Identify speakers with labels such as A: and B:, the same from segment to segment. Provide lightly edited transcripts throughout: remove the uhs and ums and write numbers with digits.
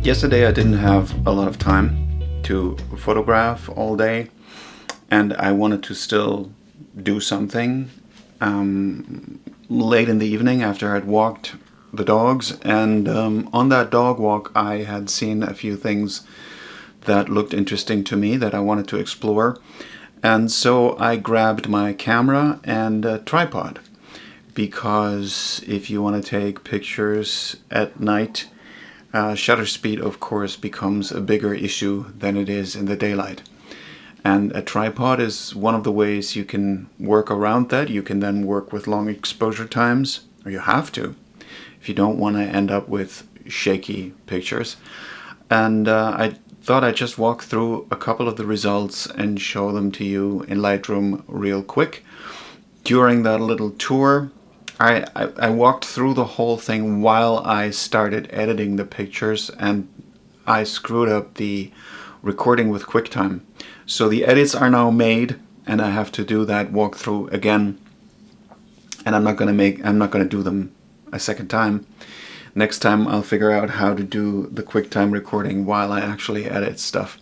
A: Yesterday I didn't have a lot of time to photograph all day, and I wanted to still do something late in the evening after I'd walked the dogs. And on that dog walk I had seen a few things that looked interesting to me that I wanted to explore. And so I grabbed my camera and a tripod, because if you want to take pictures at night, shutter speed of course becomes a bigger issue than it is in the daylight. And a tripod is one of the ways you can work around that. You can then work with long exposure times, or you have to, if you don't want to end up with shaky pictures. And I thought I'd just walk through a couple of the results and show them to you in Lightroom real quick. During that little tour, I walked through the whole thing while I started editing the pictures, and I screwed up the recording with QuickTime. So the edits are now made, and I have to do that walkthrough again. And I'm not gonna do them a second time. Next time I'll figure out how to do the QuickTime recording while I actually edit stuff.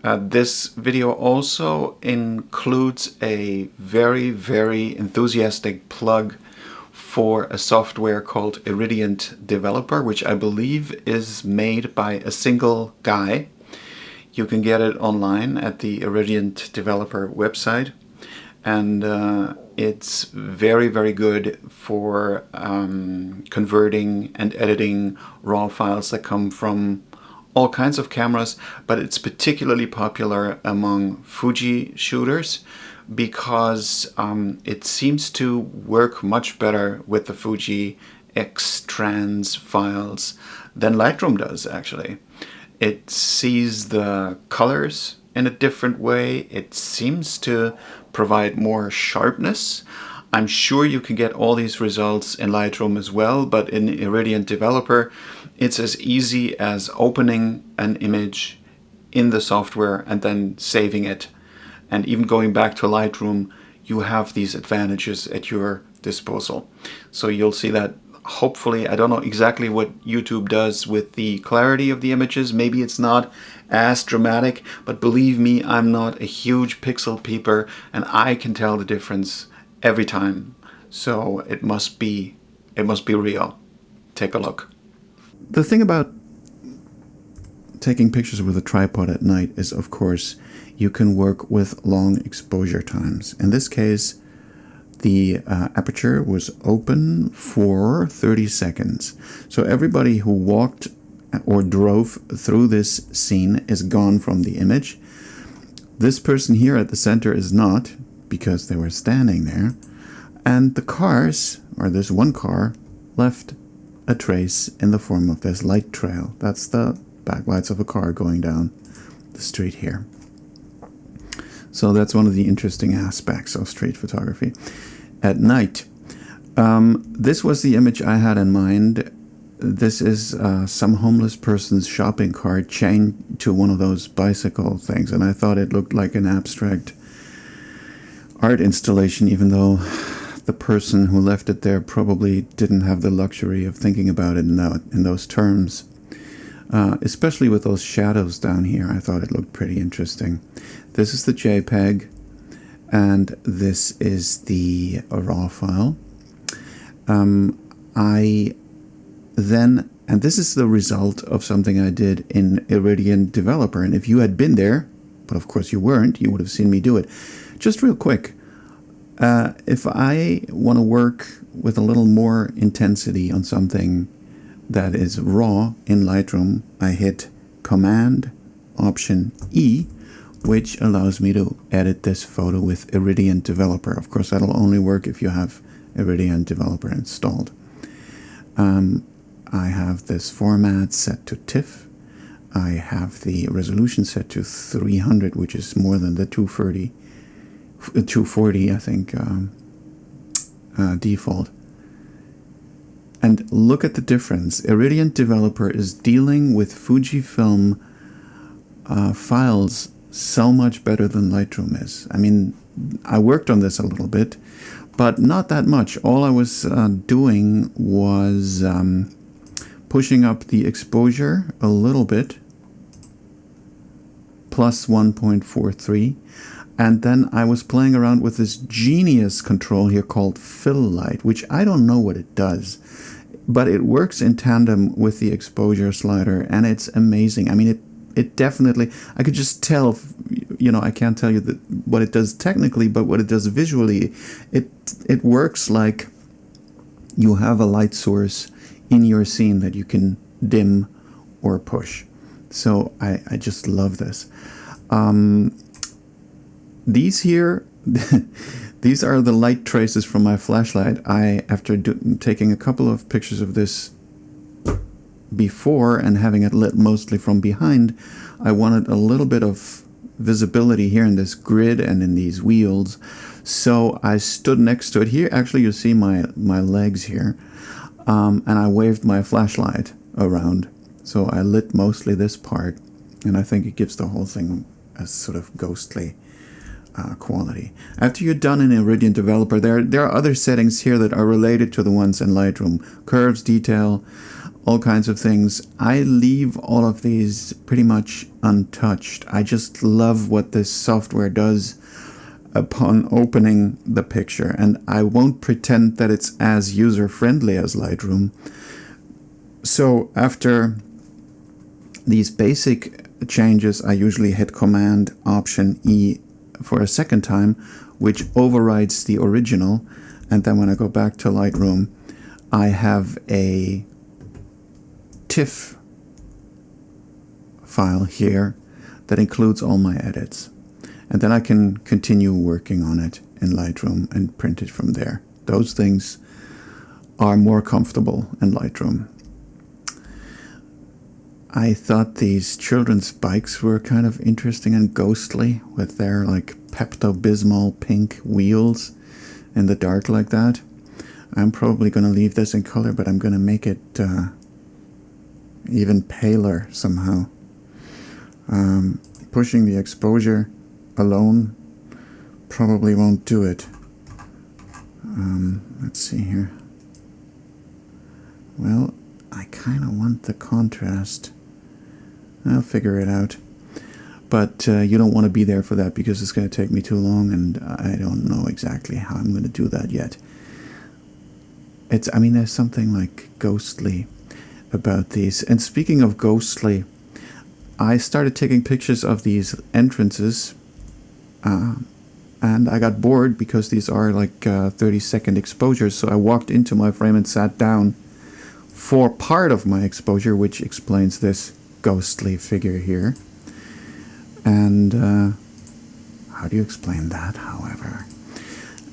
A: This video also includes a very, very enthusiastic plug for a software called Irradiant Developer, which I believe is made by a single guy. You can get it online at the Irradiant Developer website, and it's very, very good for converting and editing RAW files that come from all kinds of cameras, but it's particularly popular among Fuji shooters because it seems to work much better with the Fuji X-Trans files than Lightroom does, actually. It sees the colors in a different way. It seems to provide more sharpness. I'm sure you can get all these results in Lightroom as well, but in Irradiant Developer, it's as easy as opening an image in the software and then saving it. And even going back to Lightroom, you have these advantages at your disposal. So you'll see that, hopefully. I don't know exactly what YouTube does with the clarity of the images. Maybe it's not as dramatic, but believe me, I'm not a huge pixel peeper, and I can tell the difference every time. So it must be real. Take a look. The thing about taking pictures with a tripod at night is, of course, you can work with long exposure times. In this case, the aperture was open for 30 seconds. So everybody who walked or drove through this scene is gone from the image. This person here at the center is not, because they were standing there. And the cars, or this one car, left a trace in the form of this light trail. That's the backlights of a car going down the street here. So that's one of the interesting aspects of street photography at night. This was the image I had in mind. This is some homeless person's shopping cart chained to one of those bicycle things, and I thought it looked like an abstract art installation, even though the person who left it there probably didn't have the luxury of thinking about it in those terms. Especially with those shadows down here, I thought it looked pretty interesting. This is the JPEG, and this is the RAW file. And this is the result of something I did in Irradiant Developer. And if you had been there, but of course you weren't, you would have seen me do it. Just real quick, if I want to work with a little more intensity on something that is raw in Lightroom, I hit Command Option E, which allows me to edit this photo with Irradiant Developer. Of course, that'll only work if you have Irradiant Developer installed. I have this format set to TIFF. I have the resolution set to 300, which is more than the 240, I think, default. And look at the difference. Irradiant Developer is dealing with Fujifilm files so much better than Lightroom is. I mean, I worked on this a little bit, but not that much. All I was doing was pushing up the exposure a little bit, plus 1.43. And then I was playing around with this genius control here called fill light, which I don't know what it does, but it works in tandem with the exposure slider, and it's amazing. I mean, it definitely, I could just tell, you know, I can't tell you what it does technically, but what it does visually, it works like you have a light source in your scene that you can dim or push. So I just love this. These here, these are the light traces from my flashlight. After taking a couple of pictures of this before and having it lit mostly from behind, I wanted a little bit of visibility here in this grid and in these wheels. So I stood next to it. Here, actually, you see my legs here. And I waved my flashlight around. So I lit mostly this part, and I think it gives the whole thing a sort of ghostly quality. After you're done in Iridium Developer, there are other settings here that are related to the ones in Lightroom. Curves, detail, all kinds of things. I leave all of these pretty much untouched. I just love what this software does upon opening the picture, and I won't pretend that it's as user-friendly as Lightroom. So after these basic changes, I usually hit Command Option E for a second time, which overrides the original, and then when I go back to Lightroom, I have a TIFF file here that includes all my edits. And then I can continue working on it in Lightroom and print it from there. Those things are more comfortable in Lightroom. I thought these children's bikes were kind of interesting and ghostly with their like Pepto-Bismol pink wheels in the dark like that. I'm probably going to leave this in color, but I'm going to make it even paler somehow. Pushing the exposure alone probably won't do it. Let's see here. Well, I kind of want the contrast. I'll figure it out. But you don't want to be there for that because it's going to take me too long, and I don't know exactly how I'm going to do that yet. I mean, there's something like ghostly about these. And speaking of ghostly, I started taking pictures of these entrances, and I got bored because these are like 30-second exposures, so I walked into my frame and sat down for part of my exposure, which explains this ghostly figure here. And how do you explain that, however?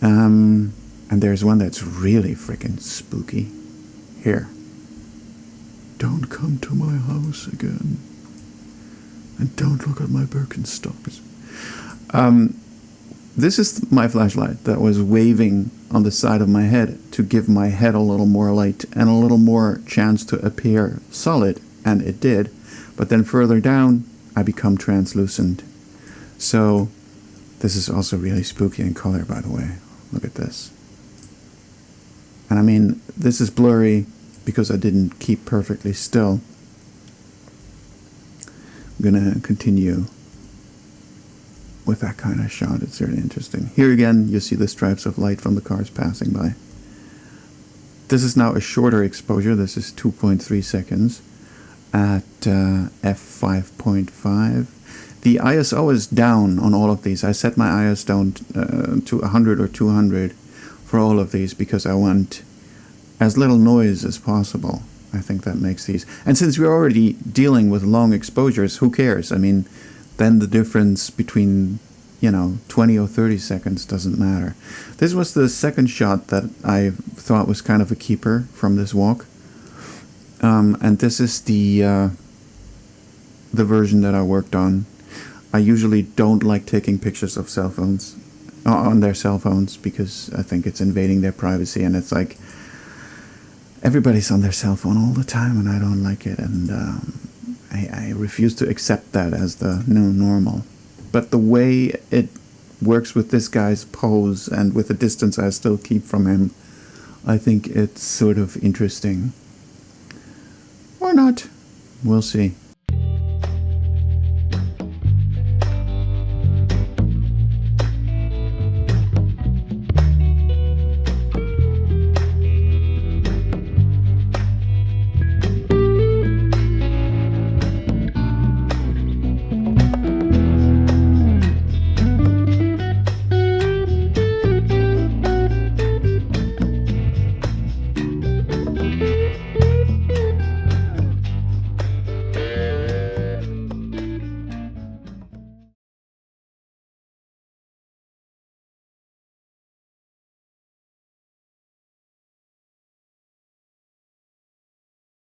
A: And there's one that's really freaking spooky. Here. Don't come to my house again. And don't look at my Birkenstocks. This is my flashlight that was waving on the side of my head to give my head a little more light and a little more chance to appear solid, and it did. But then further down, I become translucent. So this is also really spooky in color, by the way. Look at this. And I mean, this is blurry because I didn't keep perfectly still. I'm gonna continue with that kind of shot. It's really interesting. Here again, you see the stripes of light from the cars passing by. This is now a shorter exposure. This is 2.3 seconds at f5.5. The ISO is down on all of these. I set my ISO down to 100 or 200 for all of these because I want as little noise as possible. I think that makes these. And since we're already dealing with long exposures, who cares? I mean, then the difference between, 20 or 30 seconds doesn't matter. This was the second shot that I thought was kind of a keeper from this walk. And this is the version that I worked on. I usually don't like taking pictures of cell phones, on their cell phones, because I think it's invading their privacy, and it's like, everybody's on their cell phone all the time, and I don't like it, and I refuse to accept that as the new normal. But the way it works with this guy's pose and with the distance I still keep from him, I think it's sort of interesting. not. We'll see.